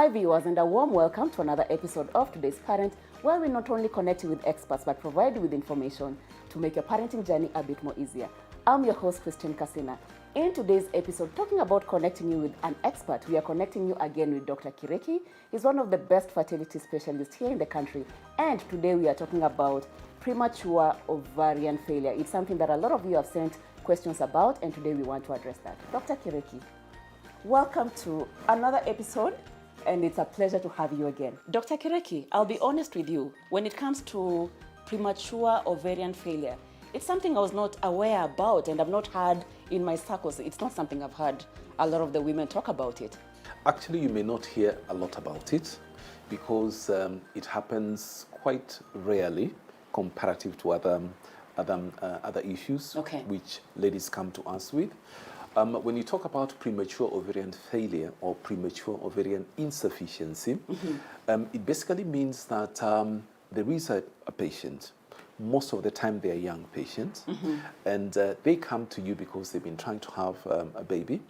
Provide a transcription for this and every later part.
Hi viewers, and a warm welcome to another episode of Today's Parent, where we not only connect you with experts but provide you with information to make your parenting journey a bit more easier. I'm your host, Christine Kasina. In today's episode, talking about connecting you with an expert, we are connecting you again with Dr. Kireki. He's one of the best fertility specialists here in the country. And today we are talking about premature ovarian failure. It's something that a lot of you have sent questions about, and today we want to address that. Dr. Kireki, welcome to another episode, and it's a pleasure to have you again. Dr. Kireki, I'll be honest with you, when it comes to premature ovarian failure, it's something I was not aware about and I've not heard in my circles. It's not something I've heard a lot of the women talk about it. Actually, you may not hear a lot about it because it happens quite rarely comparative to other issues which ladies come to us with. When you talk about premature ovarian failure or premature ovarian insufficiency, it basically means that there is a patient. Most of the time they are young patients, and they come to you because they've been trying to have a baby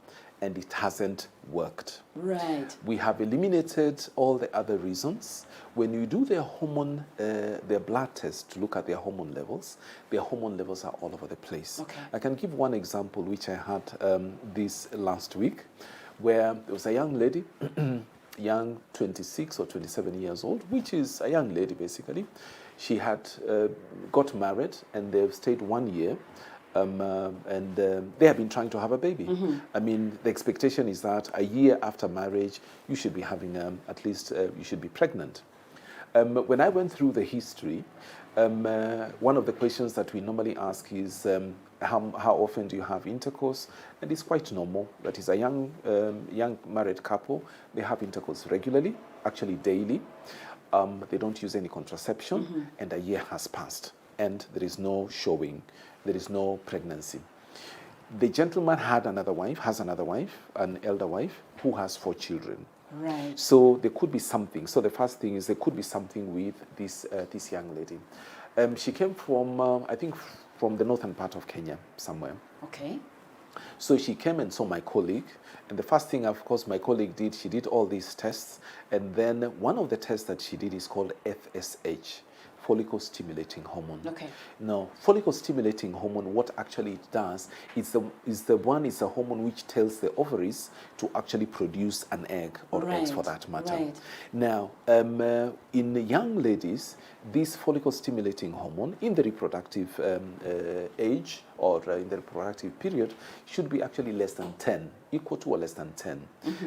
and it hasn't worked. Right. We have eliminated all the other reasons. When you do their hormone, their blood test to look at their hormone levels are all over the place. Okay. I can give one example which I had this last week, where there was a young lady, young 26 or 27 years old, which is a young lady basically. She had got married and they've stayed 1 year. And they have been trying to have a baby. I mean, the expectation is that a year after marriage, you should be having, at least you should be pregnant. When I went through the history, one of the questions that we normally ask is, how often do you have intercourse? And it's quite normal. That is a young married couple. They have intercourse regularly, actually daily. They don't use any contraception, and a year has passed, and there is no showing. There is no pregnancy. The gentleman has another wife, an elder wife, who has 4 children. Right. So there could be something. So the first thing is there could be something with this young lady. She came from, I think, from the northern part of Kenya, somewhere. Okay. So she came and saw my colleague, and the first thing, of course, my colleague did, she did all these tests, and then one of the tests that she did is called FSH, follicle stimulating hormone. Okay. Now, follicle stimulating hormone, what actually it does is a hormone which tells the ovaries to actually produce an egg or eggs for that matter. Right. Now, in young ladies, this follicle stimulating hormone in the reproductive age or in the reproductive period should be actually less than 10, equal to or less than 10.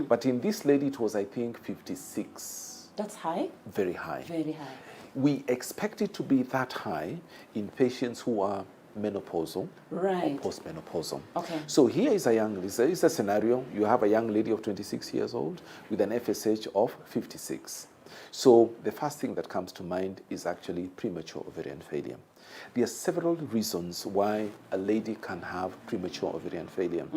But in this lady, it was, I think, 56. That's high? Very high. Very high. We expect it to be that high in patients who are menopausal or postmenopausal. Okay. So here is a scenario. You have a young lady of 26 years old with an FSH of 56. So the first thing that comes to mind is actually premature ovarian failure. There are several reasons why a lady can have premature ovarian failure.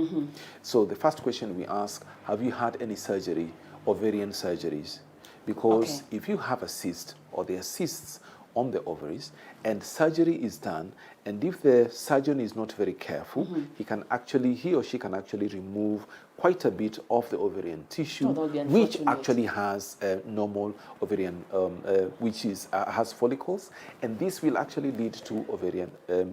So the first question we ask, have you had any surgery, ovarian surgeries? Because if you have a cyst or there are cysts on the ovaries and surgery is done, and if the surgeon is not very careful, he or she can actually remove quite a bit of the ovarian tissue, which actually has normal ovarian, which has follicles, and this will actually lead to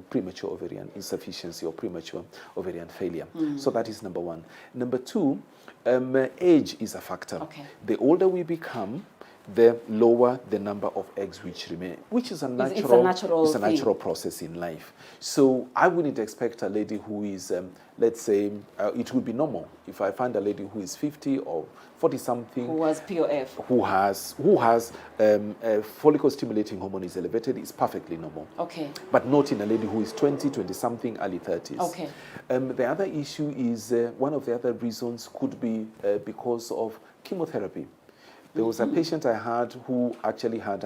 premature ovarian insufficiency or premature ovarian failure. So that is number one. Number two, age is a factor. Okay. The older we become, the lower the number of eggs which remain, which is a natural process in life. So I wouldn't expect a lady who is, let's say, it would be normal if I find a lady who is 50 or 40 something who has POF, who has follicle stimulating hormone is elevated, is perfectly normal. Okay. But not in a lady who is 20 something, early 30s. Okay. The other issue is one of the other reasons could be because of chemotherapy. There was a patient I had who actually had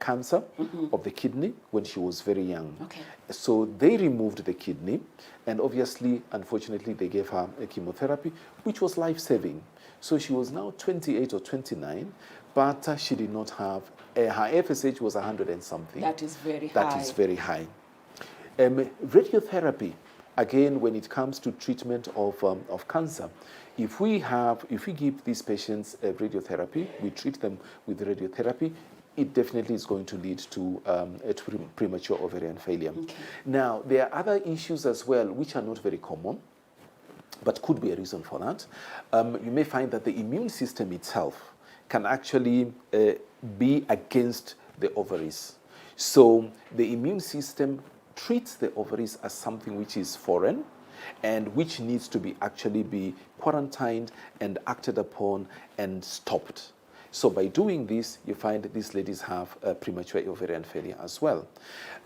cancer of the kidney when she was very young. Okay. So they removed the kidney, and obviously, unfortunately, they gave her a chemotherapy, which was life-saving. So she was now 28 or 29, but she did not have, her FSH was 100 and something. That is very high. That is very high. Radiotherapy again, when it comes to treatment of cancer, if we give these patients radiotherapy, we treat them with radiotherapy, it definitely is going to lead to premature ovarian failure. Okay. Now, there are other issues as well, which are not very common, but could be a reason for that. You may find that the immune system itself can actually be against the ovaries. So the immune system treats the ovaries as something which is foreign and which needs to be quarantined and acted upon and stopped. So by doing this, you find that these ladies have premature ovarian failure as well.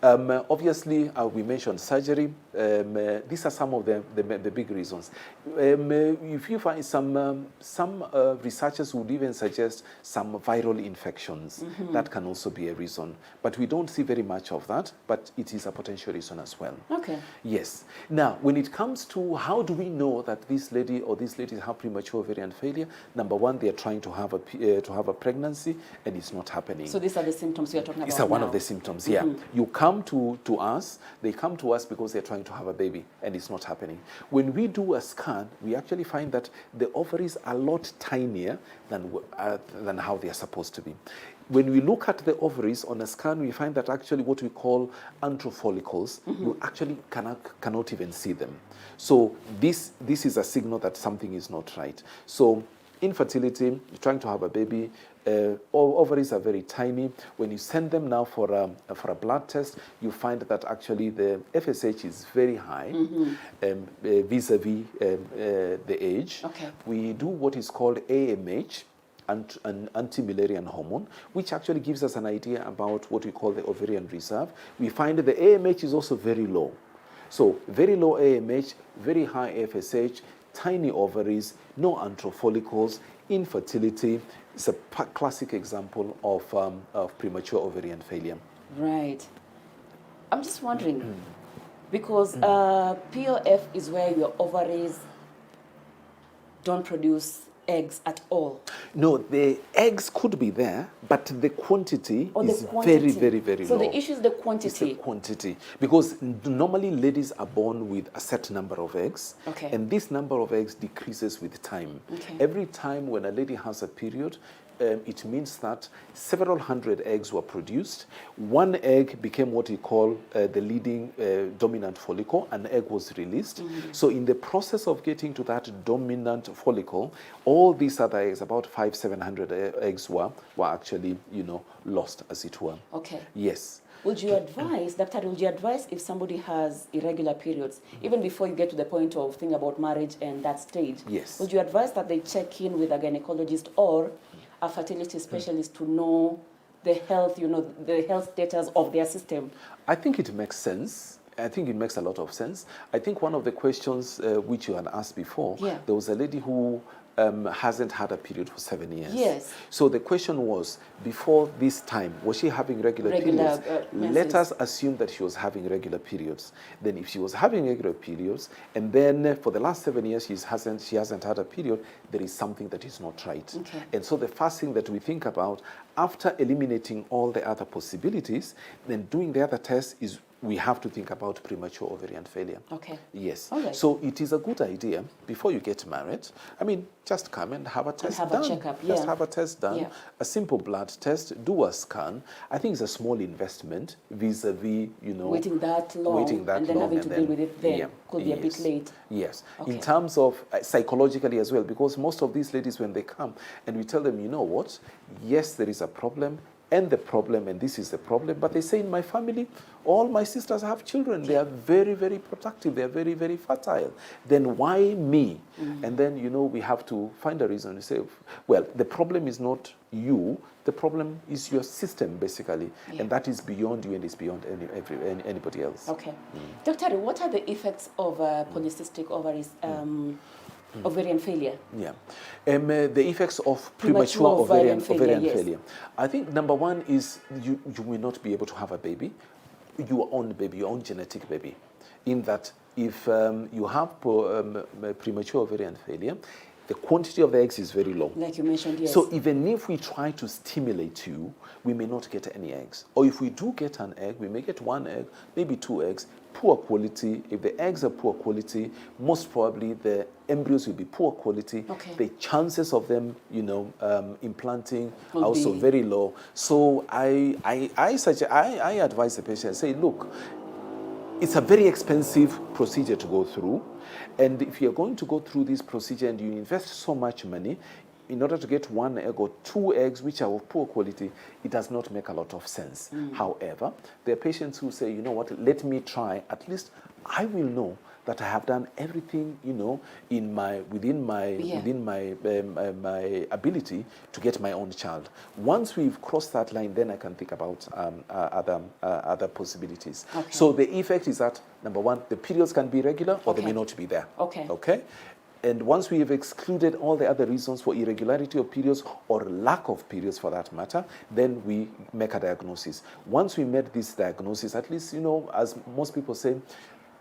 Obviously, we mentioned surgery. These are some of the big reasons. If you find some researchers would even suggest some viral infections. Mm-hmm. That can also be a reason. But we don't see very much of that, but it is a potential reason as well. Okay. Yes. Now, when it comes to how do we know that this lady or these ladies have premature ovarian failure, number one, they are trying to have a pregnancy and it's not happening. So these are the symptoms we are talking about. These are one of the symptoms, yeah. Mm-hmm. You come to us, they come to us because they're trying to have a baby and it's not happening. When we do a scan, we actually find that the ovaries are a lot tinier than how they are supposed to be. When we look at the ovaries on a scan, we find that actually what we call antrofollicles, mm-hmm. you actually cannot even see them. So this is a signal that something is not right. So infertility, you're trying to have a baby, ovaries are very tiny. When you send them now for a blood test, you find that actually the FSH is very high, mm-hmm. Vis-a-vis the age. Okay. We do what is called AMH, an anti-Mullerian hormone, which actually gives us an idea about what we call the ovarian reserve. We find that the AMH is also very low. So very low AMH, very high FSH, tiny ovaries, no antrofollicles, infertility. It's a classic example of premature ovarian failure. Right. I'm just wondering, because POF is where your ovaries don't produce eggs at all. No, the eggs could be there, but the quantity is very, very, very low. So the issue is the quantity. It's the quantity. Because normally ladies are born with a set number of eggs. Okay. And this number of eggs decreases with time. Okay. Every time when a lady has a period, it means that several hundred eggs were produced. One egg became what we call the leading dominant follicle. An egg was released. Mm-hmm. So in the process of getting to that dominant follicle, all these other eggs, about 500-700 eggs were actually, lost, as it were. Okay. Yes. Would you advise, Dr. Would you advise if somebody has irregular periods, even before you get to the point of thinking about marriage and that stage? Yes. Would you advise that they check in with a gynecologist or a fertility specialist to know the health, the health status of their system? I think it makes sense. I think it makes a lot of sense. I think one of the questions which you had asked before, there was a lady who hasn't had a period for 7 years. Yes. So the question was, before this time, was she having regular periods? Let us assume that she was having regular periods. Then if she was having regular periods, and then for the last 7 years she hasn't had a period, there is something that is not right. Okay. And so the first thing that we think about, after eliminating all the other possibilities, then doing the other test is we have to think about premature ovarian failure. Okay. Yes. Okay. So it is a good idea before you get married. I mean, just come and have a test done. A checkup. Just have a test done. A simple blood test. Do a scan. I think it's a small investment vis-a-vis, waiting that long, and then having to deal with it then could be a bit late. Yes. Okay. In terms of psychologically as well, because most of these ladies, when they come and we tell them, you know what? Yes, there is a problem. And this is the problem. But they say, in my family, all my sisters have children. They are very, very productive. They are very, very fertile. Then why me? Mm-hmm. And then, we have to find a reason to say, well, the problem is not you. The problem is your system, basically. Yeah. And that is beyond you and is beyond anybody else. Okay. Dr. What are the effects of polycystic ovaries? Ovarian failure. Yeah. The effects of premature ovarian failure. I think number one is you will not be able to have a baby, your own genetic baby. In that, if you have premature ovarian failure, the quantity of the eggs is very low. Like you mentioned, yes. So even if we try to stimulate you, we may not get any eggs. Or if we do get an egg, we may get one egg, maybe two eggs, poor quality. If the eggs are poor quality, most probably the embryos will be poor quality. Okay. The chances of them, implanting are also very low. So I advise the patient, say, look, it's a very expensive procedure to go through. And if you're going to go through this procedure and you invest so much money in order to get one egg or two eggs which are of poor quality, it does not make a lot of sense. However, there are patients who say, you know what, let me try. At least I will know that I have done everything, within my ability to get my own child. Once we've crossed that line, then I can think about other possibilities. Okay. So the effect is that, number one, the periods can be regular or they may not be there. Okay. Okay. And once we have excluded all the other reasons for irregularity of periods or lack of periods for that matter, then we make a diagnosis. Once we made this diagnosis, at least, as most people say,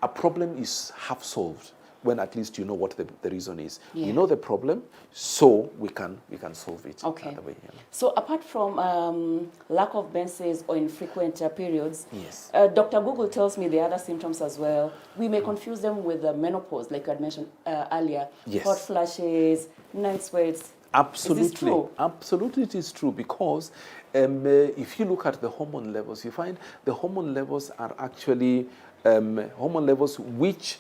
a problem is half solved when at least you know what the reason is. Yeah. We know the problem, so we can solve it. Okay. That way, So apart from lack of menses or infrequent periods, yes. Dr. Google tells me the other symptoms as well. We may confuse them with menopause, like you had mentioned earlier. Yes. Hot flashes, night sweats. Absolutely. Is this true? Absolutely, it is true, because if you look at the hormone levels, you find the hormone levels are actually hormone levels which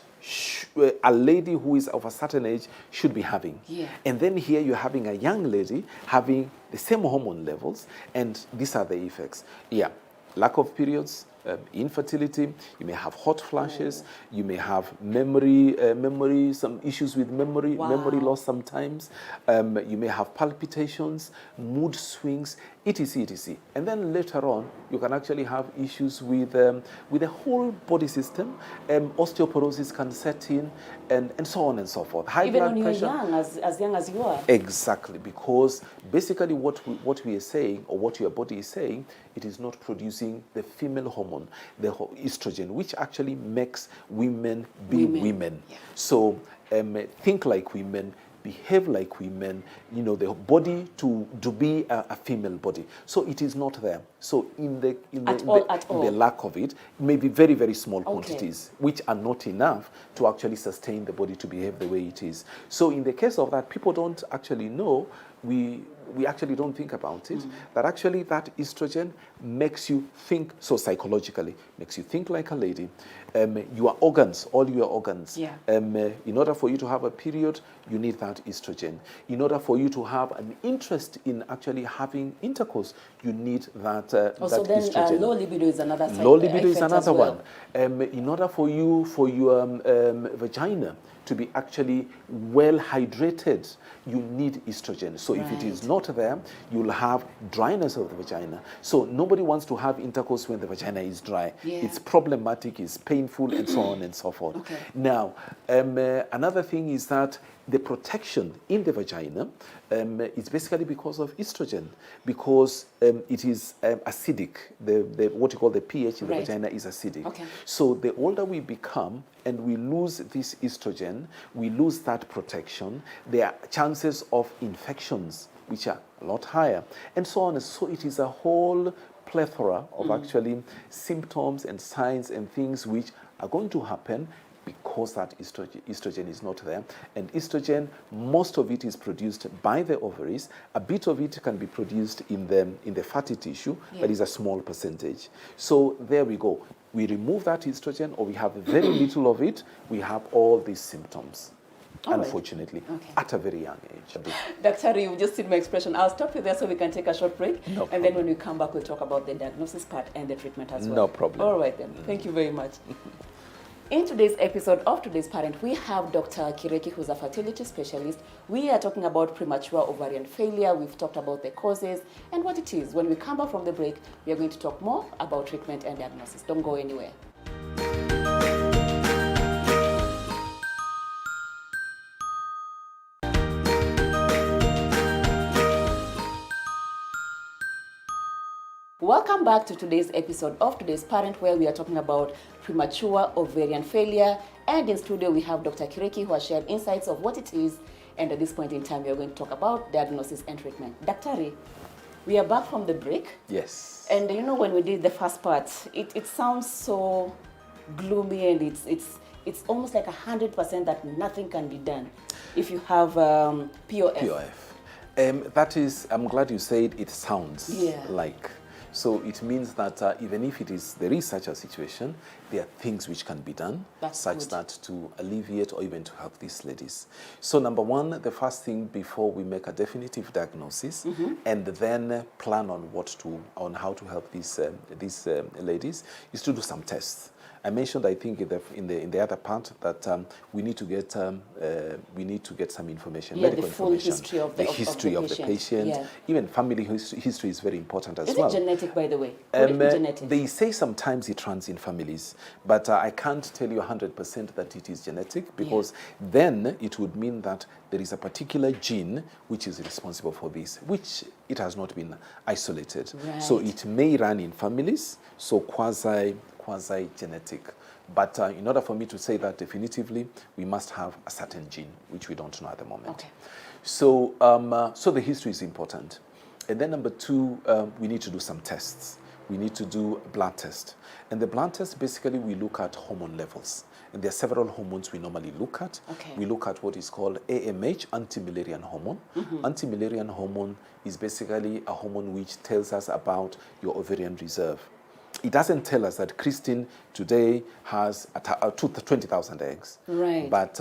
a lady who is of a certain age should be having. Yeah. And then here you're having a young lady having the same hormone levels, and these are the effects. Yeah, lack of periods, infertility, you may have hot flashes, you may have memory, some issues with memory, memory loss sometimes, you may have palpitations, mood swings, etc., etc. And then later on, you can actually have issues with the whole body system. Osteoporosis can set in, and so on and so forth. High Even blood when pressure. you're young, as young as you are. Exactly, because basically what we are saying, or what your body is saying, it is not producing the female hormone, the estrogen, which actually makes women be women. Yeah. So think like women, behave like women, the body to be a female body. So it is not there. So in the lack of it may be very, very small quantities, which are not enough to actually sustain the body to behave the way it is. So in the case of that, people don't actually know, we actually don't think about it, that actually that estrogen makes you think, so psychologically, makes you think like a lady. Your organs, all your organs, in order for you to have a period, you need that estrogen. In order for you to have an interest in actually having intercourse, you need that, also that estrogen. Then low libido is another side. Low libido is another well. one. In order for your vagina to be actually well hydrated, you need estrogen. So if it is not there, you'll have dryness of the vagina. So nobody wants to have intercourse when the vagina is dry. Yeah. It's problematic, it's painful, and so on and so forth. Okay. Now, another thing is that the protection in the vagina is basically because of estrogen, because it is acidic. What you call the pH in the vagina is acidic. Okay. So the older we become and we lose this estrogen, we lose that protection, there are chances of infections which are a lot higher, and so on. So it is a whole plethora of actually symptoms and signs and things which are going to happen because that estrogen is not there. And estrogen, most of it is produced by the ovaries. A bit of it can be produced in the fatty tissue, but is a small percentage. So there we go. We remove that estrogen, or we have very little of it, we have all these symptoms, unfortunately, at a very young age. Dr. You've just seen my expression. I'll stop you there so we can take a short break. No and then when we come back, we'll talk about the diagnosis part and the treatment as well. No problem. All right then. Thank you very much. In today's episode of Today's Parent, we have Dr. Kireki, who's a fertility specialist. We are talking about premature ovarian failure. We've talked about the causes and what it is. When we come back from the break, we are going to talk more about treatment and diagnosis. Don't go anywhere. Welcome back to today's episode of Today's Parent, where we are talking about premature ovarian failure. And in studio, we have Dr. Kireki, who has shared insights of what it is And at this point in time, we are going to talk about diagnosis and treatment. Daktari, we are back from the break. Yes. And you know, when we did the first part, it sounds so gloomy, and it's almost like 100% that nothing can be done if you have POF. POF. That is, I'm glad you said it sounds like. So it means that even if there is such a situation, there are things which can be done that to alleviate or even to help these ladies. So number one, the first thing before we make a definitive diagnosis and then plan on how to help these ladies is to do some tests. I mentioned, I think, in the other part that we need to get some information, medical information, the history of the patient. Yeah. Even family history is very important as well. Is it genetic, by the way? Could it be genetic? They say sometimes it runs in families, but I can't tell you 100% that it is genetic, because then it would mean that there is a particular gene which is responsible for this, which it has not been isolated. Right. So it may run in families, so quasi-genetic. But in order for me to say that definitively, we must have a certain gene, which we don't know at the moment. Okay. So, so the history is important. And then number two, we need to do some tests. We need to do a blood test. And the blood test, basically, we look at hormone levels. And there are several hormones we normally look at. Okay. We look at what is called AMH, anti-Müllerian hormone. Anti-Müllerian hormone is basically a hormone which tells us about your ovarian reserve. It doesn't tell us that Christine today has 20,000 eggs. Right. But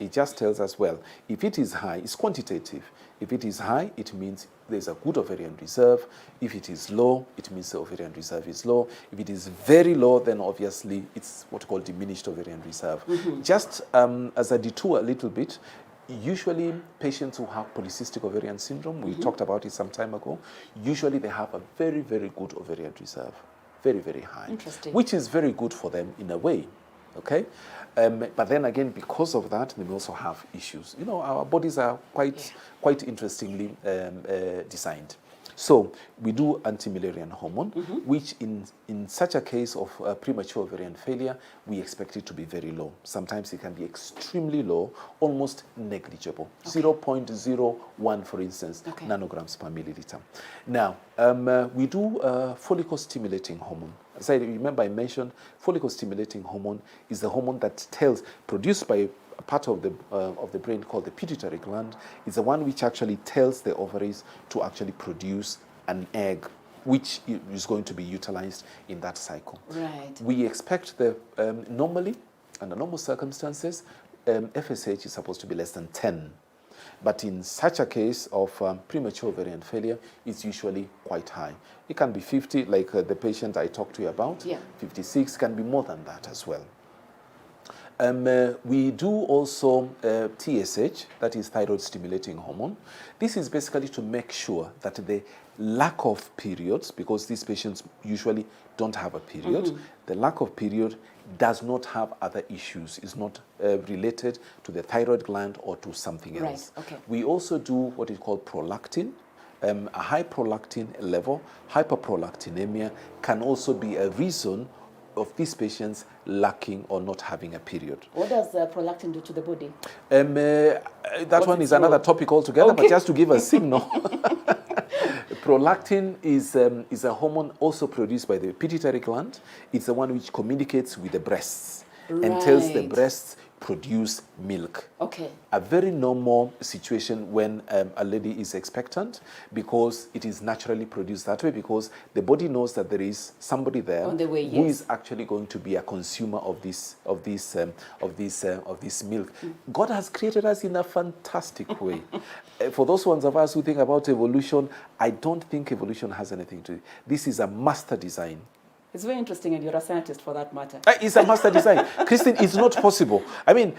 it just tells us, well, if it is high, it's quantitative. If it is high, it means there's a good ovarian reserve. If it is low, it means the ovarian reserve is low. If it is very low, then obviously it's what we call diminished ovarian reserve. Just as a detour a little bit, usually patients who have polycystic ovarian syndrome, we talked about it some time ago, usually they have a very, very good ovarian reserve. Very, very high. Interesting. Which is very good for them in a way, okay? But then again, because of that, they may also have issues. You know, our bodies are quite interestingly designed. So we do anti-Müllerian hormone, which in such a case of premature ovarian failure, we expect it to be very low. Sometimes it can be extremely low, almost negligible. 0.01, for instance, nanograms per milliliter. Now, we do follicle-stimulating hormone. As I remember, I mentioned follicle-stimulating hormone is the hormone that produced by a part of the brain called the pituitary gland. Is the one which actually tells the ovaries to actually produce an egg, which is going to be utilized in that cycle. Right. We expect normally, under normal circumstances, FSH is supposed to be less than 10. But in such a case of premature ovarian failure, it's usually quite high. It can be 50, like the patient I talked to you about. 56, can be more than that as well. We do also TSH, that is thyroid stimulating hormone. This is basically to make sure that the lack of periods, because these patients usually don't have a period, the lack of period does not have other issues, is not related to the thyroid gland or to something else. Right. Okay. We also do what is called prolactin. A high prolactin level, hyperprolactinemia, can also be a reason of these patients lacking or not having a period. What does prolactin do to the body? That one is another topic altogether, but just to give a signal. Prolactin is a hormone also produced by the pituitary gland. It's the one which communicates with the breasts and tells the breasts produce milk. Okay. A very normal situation when a lady is expectant, because it is naturally produced that way, because the body knows that there is somebody there on the way, who is actually going to be a consumer of this milk. God has created us in a fantastic way. For those ones of us who think about evolution, I don't think evolution has anything to do. This is a master design. It's very interesting, and you're a scientist for that matter. It's a master design. Christine, it's not possible. I mean,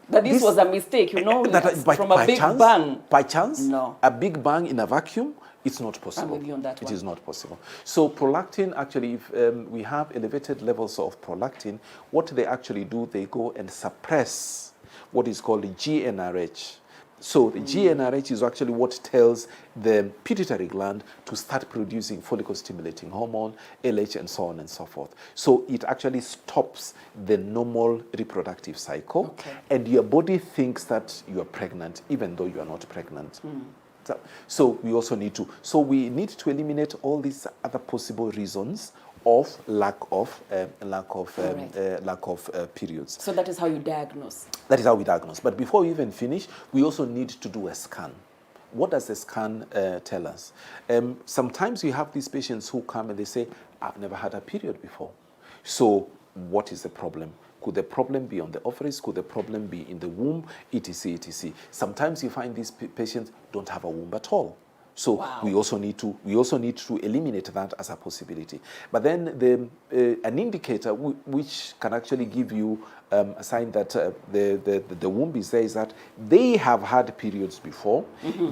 that this was a mistake, you know, from a big bang. By chance? No. A big bang in a vacuum? It's not possible. I'm with you on that one. It is not possible. So prolactin, actually, if we have elevated levels of prolactin, what they actually do, they go and suppress what is called GnRH. So the GnRH is actually what tells the pituitary gland to start producing follicle-stimulating hormone, LH, and so on and so forth. So it actually stops the normal reproductive cycle, and your body thinks that you are pregnant, even though you are not pregnant. So we also need to. So we need to eliminate all these other possible reasons of lack of periods. So that is how you diagnose. That is how we diagnose. But before we even finish, we also need to do a scan. What does the scan tell us? Sometimes you have these patients who come and they say, I've never had a period before. So what is the problem? Could the problem be on the ovaries? Could the problem be in the womb? Etc, etc. Sometimes you find these patients don't have a womb at all. So we also need to eliminate that as a possibility. But then an indicator which can actually give you a sign that the womb is there is that they have had periods before,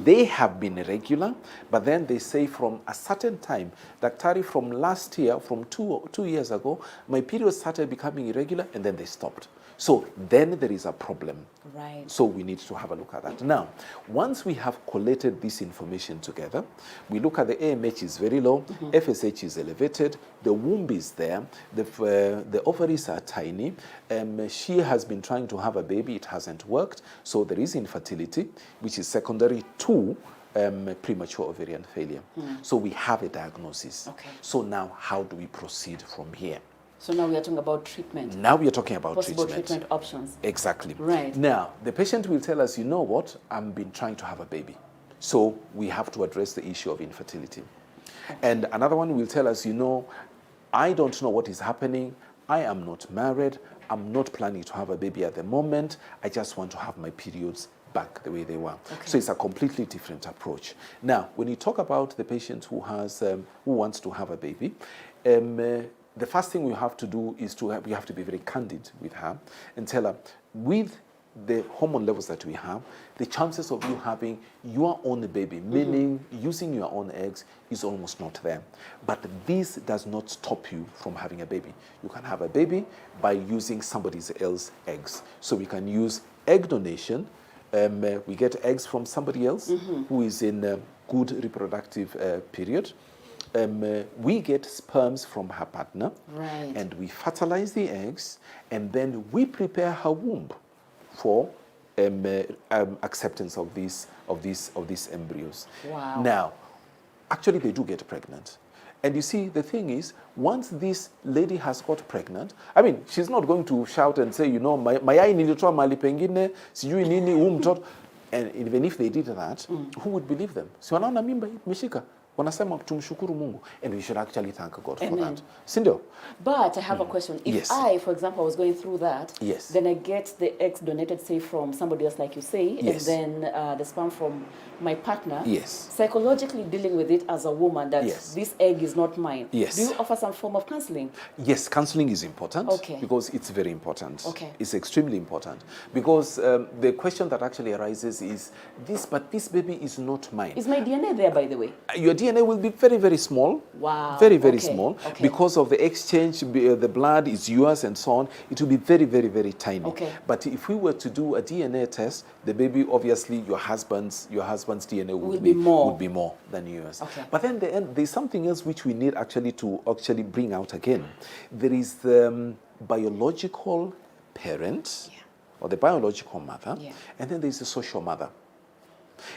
they have been irregular, but then they say from a certain time, Daktari, from last year, from two years ago, my periods started becoming irregular, and then they stopped. So then there is a problem. Right. So we need to have a look at that. Now, once we have collated this information together, we look at the AMH is very low, FSH is elevated, the womb is there, the ovaries are tiny, she has been trying to have a baby, it hasn't worked, so there is infertility, which is secondary to premature ovarian failure. So we have a diagnosis. Okay. So now how do we proceed from here? So now we are talking about treatment. Now we are talking about possible treatment options. Exactly. Right. Now, the patient will tell us, you know what, I've been trying to have a baby. So we have to address the issue of infertility. And another one will tell us, you know, I don't know what is happening. I am not married. I'm not planning to have a baby at the moment. I just want to have my periods back the way they were. So it's a completely different approach. Now, when you talk about the patient who wants to have a baby, the first thing we have to do is we have to be very candid with her and tell her, with the hormone levels that we have, the chances of you having your own baby, meaning using your own eggs, is almost not there. But this does not stop you from having a baby. You can have a baby by using somebody else's eggs. So we can use egg donation. We get eggs from somebody else who is in a good reproductive period. We get sperms from her partner, and we fertilize the eggs, and then we prepare her womb for acceptance of these embryos. Wow. Now, actually, they do get pregnant. And you see, the thing is, once this lady has got pregnant, I mean, she's not going to shout and say, you know, mayai nilitoa mali pengine, sijui nini, mtoto. And even if they did that, who would believe them? Si wanaona mimba imeshika. Wanasema tumshukuru Mungu, and we should actually thank God for that. Sindio? But I have a question. If I, for example, was going through that, then I get the eggs donated, say, from somebody else, like you say, and then the sperm from my partner, psychologically dealing with it as a woman, that this egg is not mine. Do you offer some form of counseling? Yes, counseling is important because it's very important. It's extremely important because the question that actually arises is but this baby is not mine. Is my DNA there, by the way? Your DNA will be very, very small. Wow. Very, very small. Because of the exchange, the blood is yours and so on. It will be very, very, very tiny. But if we were to do a DNA test, the baby, obviously, your husband's DNA would be more than yours. But then there's something else which we need to bring out again. There is the biological parent or the biological mother, and then there's the social mother.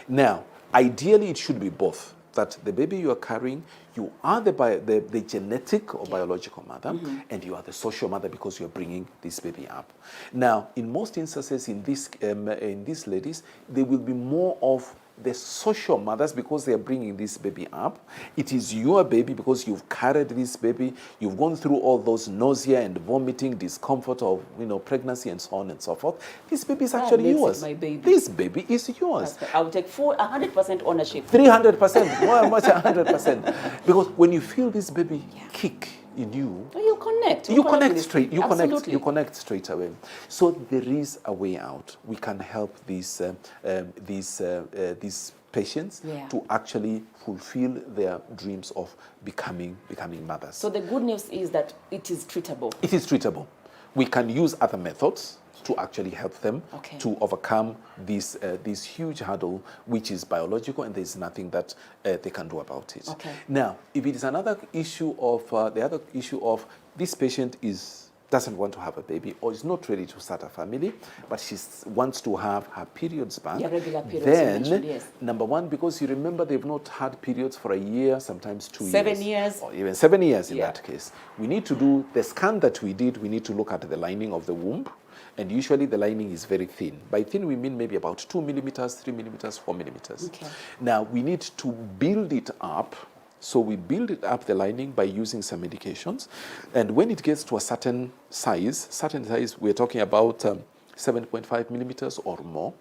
Now, ideally, it should be both. That the baby you are carrying, you are the genetic or biological mother, and you are the social mother because you are bringing this baby up. Now, in most instances, in these ladies, there will be more of the social mothers because they are bringing this baby up. It is your baby because you've carried this baby. You've gone through all those nausea and vomiting, discomfort of pregnancy and so on and so forth. This baby is actually yours. My baby. This baby is yours. I will take 100% ownership. 300%, more much 100%. Because when you feel this baby kick in you, you connect. You connect straight away. So there is a way out. We can help these patients to actually fulfill their dreams of becoming mothers. So the good news is that it is treatable. It is treatable. we can use other methods to actually help them to overcome this huge hurdle, which is biological, and there's nothing that they can do about it. Now, if it is another issue of the other issue of this patient doesn't want to have a baby or is not ready to start a family, but she wants to have her periods back, regular periods, then number one, because you remember they've not had periods for a year, sometimes 2 years. 7 years. Or even 7 years in that case. We need to do the scan that we did, we need to look at the lining of the womb. And usually the lining is very thin. By thin, we mean maybe about 2 millimeters, 3 millimeters, 4 millimeters. Now, we need to build it up. So we build it up, the lining, by using some medications. And when it gets to a certain size, we're talking about 7.5 millimeters or more,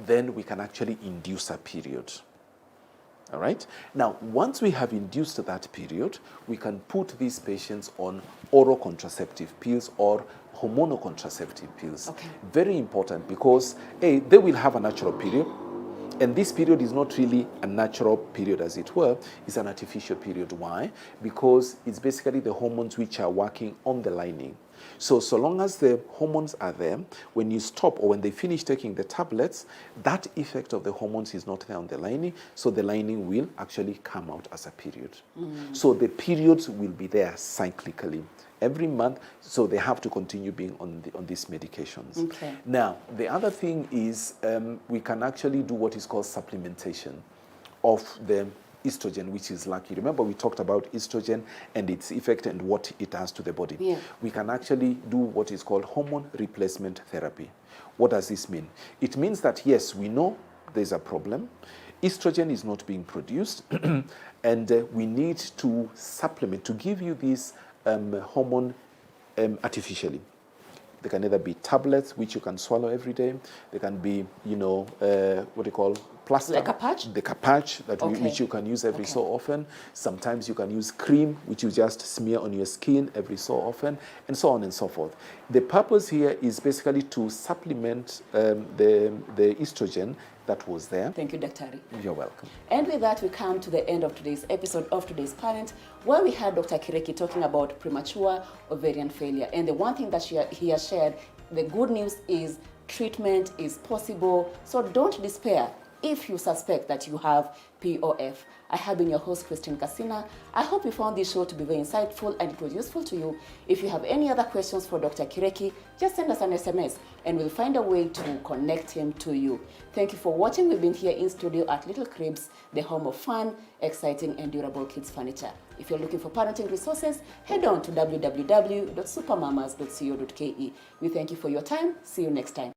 then we can actually induce a period. All right? Now, once we have induced that period, we can put these patients on oral contraceptive pills or hormonal contraceptive pills. Very important, because they will have a natural period. And this period is not really a natural period, as it were. It's an artificial period. Why? Because it's basically the hormones which are working on the lining. So long as the hormones are there, when you stop or when they finish taking the tablets, that effect of the hormones is not there on the lining, so the lining will actually come out as a period. So the periods will be there cyclically every month, so they have to continue being on these medications. Now, the other thing is we can actually do what is called supplementation of the estrogen, which is lucky. Remember, we talked about estrogen and its effect and what it does to the body. We can actually do what is called hormone replacement therapy. What does this mean? It means that, yes, we know there's a problem. Estrogen is not being produced, and we need to supplement, to give you this hormone artificially. They can either be tablets, which you can swallow every day. They can be, what do you call, plaster. Like a patch? Like a patch, which you can use every so often. Sometimes you can use cream, which you just smear on your skin every so often, and so on and so forth. The purpose here is basically to supplement the estrogen that was there. Thank you, Dr. Ari. You're welcome. And with that, we come to the end of today's episode of Today's Parent, where we had Dr. Kireki talking about premature ovarian failure. And the one thing that he has shared, the good news is treatment is possible. So don't despair if you suspect that you have POF. I have been your host, Christine Kasina. I hope you found this show to be very insightful and it was useful to you. If you have any other questions for Dr. Kireki, just send us an SMS and we'll find a way to connect him to you. Thank you for watching. We've been here in studio at Little Cribs, the home of fun, exciting and durable kids furniture. If you're looking for parenting resources, head on to www.supermamas.co.ke. We thank you for your time. See you next time.